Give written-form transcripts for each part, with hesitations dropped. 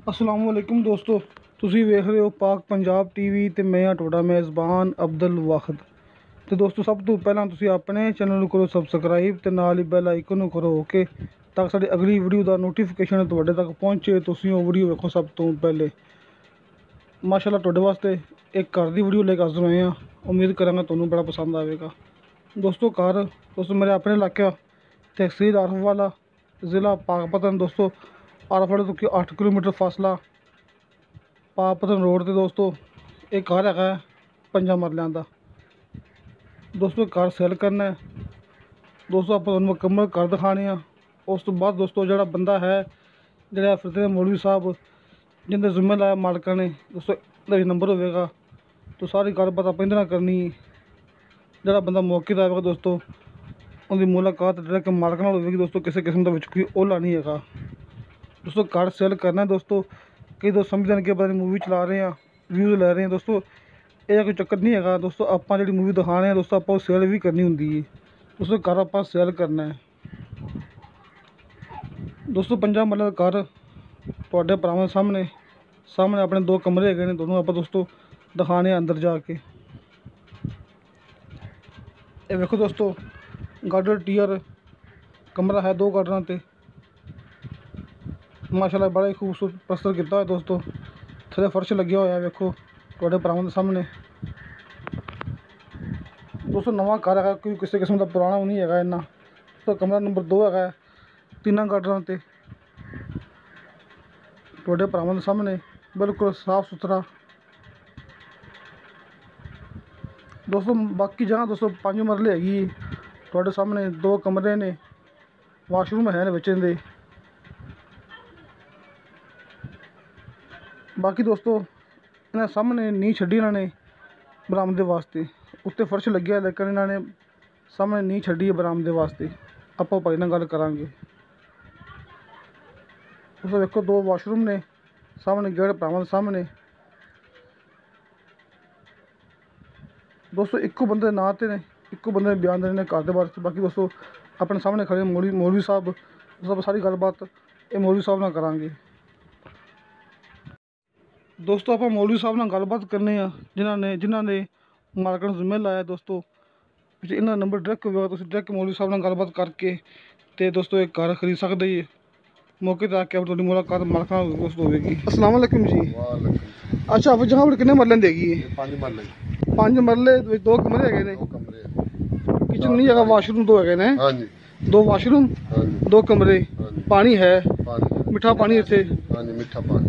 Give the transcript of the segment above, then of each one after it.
अस्सलाम वालेकुम दोस्तों, ਤੁਸੀਂ ਵੇਖ ਰਹੇ ਹੋ ਪਾਕ ਪੰਜਾਬ ਟੀਵੀ ਤੇ ਮੈਂ ਆ ਤੁਹਾਡਾ ਮੇਜ਼ਬਾਨ ਅਬਦੁਲ ਵਾਹਿਦ। ਤੇ ਦੋਸਤੋ, ਸਭ ਤੋਂ ਪਹਿਲਾਂ ਤੁਸੀਂ ਆਪਣੇ ਚੈਨਲ ਨੂੰ ਕਰੋ ਸਬਸਕ੍ਰਾਈਬ ਤੇ ਨਾਲ ਹੀ ਬੈਲ ਆਈਕਨ ਨੂੰ ਕਰੋ ਓਕੇ, ਤਾਂ ਕਿ ਸਾਡੀ ਅਗਲੀ ਵੀਡੀਓ ਦਾ ਨੋਟੀਫਿਕੇਸ਼ਨ ਤੁਹਾਡੇ ਤੱਕ ਪਹੁੰਚੇ, ਤੁਸੀਂ ਉਹ ਵੀਡੀਓ ਵੇਖੋ ਸਭ ਤੋਂ ਪਹਿਲੇ। ਮਾਸ਼ਾਅੱਲਾ ਤੁਹਾਡੇ ਵਾਸਤੇ ਇੱਕ ਘਰ ਦੀ ਵੀਡੀਓ ਲੈ ਕੇ ਹਾਜ਼ਰ ਹੋਏ ਹਾਂ। ਉਮੀਦ ਕਰਾਂਗਾ ਤੁਹਾਨੂੰ ਬੜਾ ਪਸੰਦ ਆਵੇਗਾ। ਦੋਸਤੋ ਮੇਰੇ ਆਪਣੇ ਇਲਾਕਾ ਤਹਿਸੀਲ ਆਰਫਵਾਲਾ, ਜ਼ਿਲ੍ਹਾ ਪਾਕਪਤਨ। ਦੋਸਤੋਂ ਆਰਫਵਾਲੇ ਤੋਂ 8 ਕਿਲੋਮੀਟਰ ਫਾਸਲਾ ਪਾਕਪਤਨ रोड ਤੇ ਦੋਸਤੋ ਇਹ ਘਰ ਹੈਗਾ 5 ਮਰਲਿਆਂ ਦਾ। ਦੋਸਤੋ ਘਰ ਸੇਲ ਕਰਨਾ ਹੈ। ਦੋਸਤੋ ਆਪਾਂ ਤੁਹਾਨੂੰ ਮੁਕੰਮਲ ਘਰ ਦਿਖਾਣੇ ਆ। ਉਸ ਤੋਂ ਬਾਅਦ ਦੋਸਤੋ ਜਿਹੜਾ ਬੰਦਾ ਹੈ, ਜਿਹੜਾ ਫਿਰਦੇ ਮੌਲਵੀ ਸਾਹਿਬ ਜਿੰਦੇ ਜ਼ਿੰਮੇ ਲਾਇਆ ਮਾਲਕਾਂ ਨੇ, ਦੋਸਤੋ ਇਹਦਾ ਵੀ ਨੰਬਰ ਹੋਵੇਗਾ। तो सारी गलबात आप इहदे नाल करनी। ਜਿਹੜਾ ਬੰਦਾ ਮੌਕੇ ਦਾ ਆਵੇਗਾ ਦੋਸਤੋ, ਉਹਦੀ ਮੁਲਾਕਾਤ ਜਿਹੜਾ ਕਿ ਮਾਲਕ ਨਾਲ ਹੋਵੇਗੀ। ਦੋਸਤੋ ਕਿਸੇ ਕਿਸਮ ਦਾ ਵਿੱਚ ਕੋਈ ਓਲਾ ਨਹੀਂ ਹੈਗਾ। ਦੋਸਤੋ ਘਰ ਸੇਲ ਕਰਨਾ ਦੋਸਤੋ, ਕਈ ਦੋਸਤ ਸਮਝਦੇ ਨੇ ਕਿ ਆਪਾਂ ਮੂਵੀ ਚਲਾ ਰਹੇ ਹਾਂ, ਵਿਊਜ਼ ਲੈ ਰਹੇ ਹਾਂ। ਦੋਸਤੋ ਇਹ ਕੋਈ ਚੱਕਰ ਨਹੀਂ ਹੈਗਾ। ਦੋਸਤੋ ਆਪਾਂ ਜਿਹੜੀ ਮੂਵੀ ਦਿਖਾ ਰਹੇ ਹਾਂ ਦੋਸਤੋ, ਆਪਾਂ ਉਹ ਸੇਲ ਵੀ ਕਰਨੀ ਹੁੰਦੀ ਹੈ। ਦੋਸਤੋ ਘਰ ਆਪਾਂ ਸੇਲ ਕਰਨਾ ਹੈ। ਦੋਸਤੋ 5 ਮਰਲੇ ਦਾ ਘਰ ਤੁਹਾਡੇ ਭਰਾਵਾਂ ਸਾਹਮਣੇ ਆਪਣੇ 2 ਕਮਰੇ ਹੈਗੇ ਨੇ, ਦੋਨੋਂ ਆਪਾਂ ਦੋਸਤੋ ਦਿਖਾਣੇ अंदर जाके। ये देखो दोस्तों गार्डर टीयर कमरा है 2 गार्डर से माशाल्लाह बड़ा ही खूबसूरत प्लस्तर किया है दोस्तों। थले फर्श लगे हुआ है, देखो थोड़े भरावां दे सामने। दोस्तों नवा घर है, कोई किसी किस्म का पुराना नहीं है इन्ना। तो कमरा नंबर 2 है 3 गार्डर से थोड़े भरावां दे सामने, बिल्कुल साफ सुथरा। दोस्तों बाकी जगह दोस्तों 5 मरले हैगी थोड़े सामने। 2 कमरे ने, वाशरूम है विच दे। बाकी दोस्तों इन्हें सामने नींह छड्डी इन्होंने बरामदे वास्ते, उत्ते फर्श लग्या, लेकिन इन्होंने सामने नींह छड्डी है बरामदे वास्ते। आपां भाई नाल गल करांगे। दोस्तों देखो 2 वाशरूम ने सामने, गेट भरावां दे सामने। दोस्तों इक्को बंदे नाँ ते ने, इक्को बंदे ने बयान देने ने घर के बारे। बाकी दोस्तों अपने सामने खड़े मौलवी साहब, सब सारी गलबात ये मौलवी साहब नाल करांगे। दोस्तों आप मौलवी साहब नाल गलबात करने जिन्हां ने मालकां नूं जिम्मे लाया। दोस्तों इन्हां नंबर डायरेक्ट होगा, तुसीं डायरेक्ट मौलवी साहब नाल गलबात करके ते दोस्तों एक घर खरीद सकदे जी। मौके पर आके तुहाडी मुलाकात मालकां नाल दोस्तों होगी। अस्सलाम वालेकुम जी। अच्छा आप जगह कितने मरले देगी? 5 मरले। 5 मरले 2 कमरे है ने, किचन नहीं है, वाशरूम 2 है ने। हाँ जी 2 वाशरूम 2 कमरे, पानी है, मिठा पानी इत्थे। हाँ जी मिठा पानी।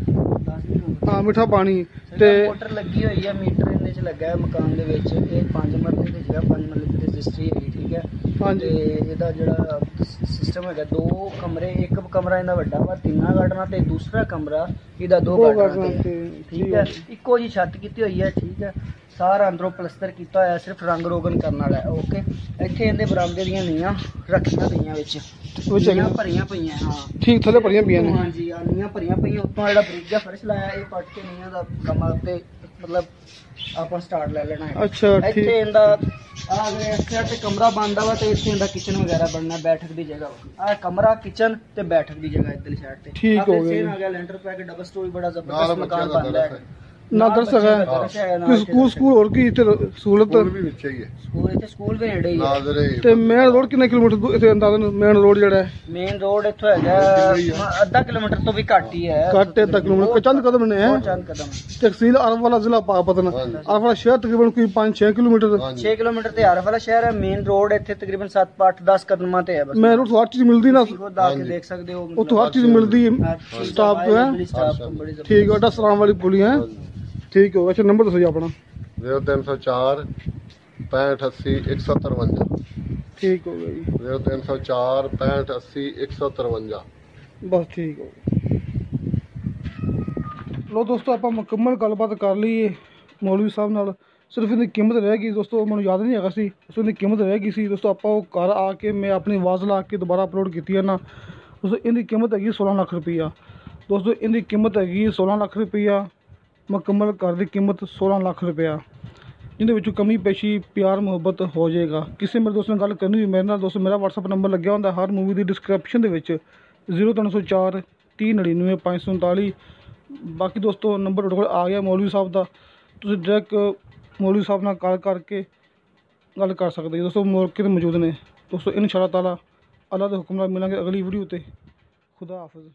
हाँ मिठा पानी ते मोटर लगी हुई है, मीटर इन्ने च लगा है मकान दे विच। ये 5 मरले दी जगह 5 मरले दी रजिस्ट्री है, ठीक है। हाँ जी ਇਹਦਾ ਜਿਹੜਾ ਸਿਸਟਮ ਹੈਗਾ 2 ਕਮਰੇ, ਇੱਕ ਕਮਰਾ ਇਹਦਾ ਵੱਡਾ ਵਾ 3 ਗਾਰਡਨਾਂ ਤੇ, ਦੂਸਰਾ ਕਮਰਾ ਇਹਦਾ 2 ਗਾਰਡਨਾਂ ਤੇ, ਠੀਕ ਹੈ। ਇੱਕੋ ਜੀ ਛੱਤ ਕੀਤੀ ਹੋਈ ਹੈ, ਠੀਕ ਹੈ। ਸਾਰਾ ਅੰਦਰੋਂ ਪਲਸਤਰ ਕੀਤਾ ਹੋਇਆ, ਸਿਰਫ ਰੰਗ ਰੋਗਨ ਕਰਨ ਵਾਲਾ ਹੈ, ਓਕੇ। ਇੱਥੇ ਇਹਦੇ ਬਰਾਮਦੇ ਦੀਆਂ ਨੀਆਂ ਰੱਖੀਆਂ ਪਈਆਂ ਵਿੱਚ, ਨੀਆਂ ਭਰੀਆਂ ਪਈਆਂ। ਹਾਂ ठीक थले भरियां पियां ने। हाँ जी नीआं भरियां पईयां। उत्तों जेह्ड़ा ब्रिज दा फर्श लाया, ये पट के नीआं दा कम्म ते मतलब ਆਪਾਂ ਸਟਾਰਟ ਲੈ ਲੈਣਾ ਹੈ। अच्छा ਇੱਥੇ ठीक। ਇਹਦਾ ਅਗਰ ਇੱਥੇ ਤੇ ਕਮਰਾ ਬਣਦਾ ਵਾ ਤੇ ਇੱਥੇ ਇਹਦਾ ਕਿਚਨ ਵਗੈਰਾ ਬਣਨਾ, ਬੈਠਕ ਦੀ ਜਗ੍ਹਾ ਵਾ। ਕਮਰਾ, ਕਿਚਨ ਤੇ ਬੈਠਕ ਦੀ ਜਗ੍ਹਾ ਇੱਧਰਲੀ ਸਾਈਡ ਤੇ। ਠੀਕ ਹੋ ਗਿਆ। ਆ ਗਿਆ ਲੈਂਟਰ ਪੈ ਕੇ ਡਬਲ ਸਟੋਰੀ ਬੜਾ ਜ਼ਬਰਦਸਤ ਮਕਾਨ ਬਣਦਾ ਹੈ। ना दस है स्कूल और की सहूलत भी विच ही है। ਸਕੂਲ ਇੱਥੇ ਸਕੂਲ ਵੀ ਨੇੜੇ ਹੀ ਹੈ। नाजरे ते मेन रोड कितने किलोमीटर इत्थे अंदाजन मेन रोड जेड़ा है? ਮੇਨ ਰੋਡ ਇੱਥੋਂ ਹੈਗਾ ਅੱਧਾ किलोमीटर ਤੋਂ ਵੀ ਘੱਟ ਹੀ ਹੈ, घट आधा किलोमीटर चंद कदम ने है। चंद कदम। तहसील आरफवाला जिला पाकपतन, आरफवाला शहर तकरीबन कोई 5-6 किलोमीटर। 6 किलोमीटर ਤੇ ਆਰਫ ਵਾਲਾ ਸ਼ਹਿਰ ਹੈ। ਮੇਨ ਰੋਡ ਇੱਥੇ ਤਕਰੀਬਨ 7-8-10 ਕਦਮਾਂ ਤੇ ਹੈ ਬਸ। मेन रोड तो हर चीज मिलती ना, ਖੁਦ ਆ ਕੇ ਦੇਖ ਸਕਦੇ ਹੋ। उत्थों हर चीज मिलती है स्टाफ तो है। स्टाफ तो बड़ी जबरदस्त। ठीक है अड्डा सलाम वाली पुली है। ठीक हो। अच्छा नंबर दसो जी अपना। 0304 65 80 153। ठीक हो गया जी। 0304 65 80 153। बस ठीक हो गया। लो दोस्तों आप मुकम्मल गलबात कर ली मौलवी साहब नाल। सिर्फ इनकी कीमत रह गई दोस्तों, मैं याद नहीं है सी उस इनकी कीमत रह गई सी दोस्तों। आप घर आके मैं अपनी आवाज़ ला के दोबारा अपलोड की है ना दोस्तों। इनकी कीमत हैगी 16 लाख रुपया दोस्तों। इनकी कीमत हैगी 16 लाख रुपया। मुकम्मल घर की कीमत 16 लाख रुपया, जिंदे विचों कमी पेशी प्यार मुहब्बत हो जाएगा। किसी मेरे दोस्त ने गल करनी हुई मेरे नाल दोस्तों, मेरा WhatsApp नंबर लग्या होंदा हर मूवी की डिस्क्रिप्शन दे विच 0304 3099 539। ਬਾਕੀ ਦੋਸਤੋ ਨੰਬਰ ਤੁਹਾਡੇ ਕੋਲ ਆ ਗਿਆ ਮੌਲਵੀ ਸਾਹਿਬ ਦਾ, ਤੁਸੀਂ ਡਾਇਰੈਕਟ ਮੌਲਵੀ ਸਾਹਿਬ ਨਾਲ ਕਾਲ ਕਰਕੇ ਗੱਲ ਕਰ ਸਕਦੇ ਹੋ ਦੋਸਤੋ। ਮੌਕੇ 'ਤੇ ਮੌਜੂਦ ਨੇ ਦੋਸਤੋ। ਇਨਸ਼ਾ ਅੱਲਾਹ ਤਾਲਾ ਅੱਲਾ ਦੇ ਹੁਕਮ ਨਾਲ ਮਿਲਾਂਗੇ ਅਗਲੀ ਵੀਡੀਓ 'ਤੇ। ਖੁਦਾ ਹਾਫਿਜ਼।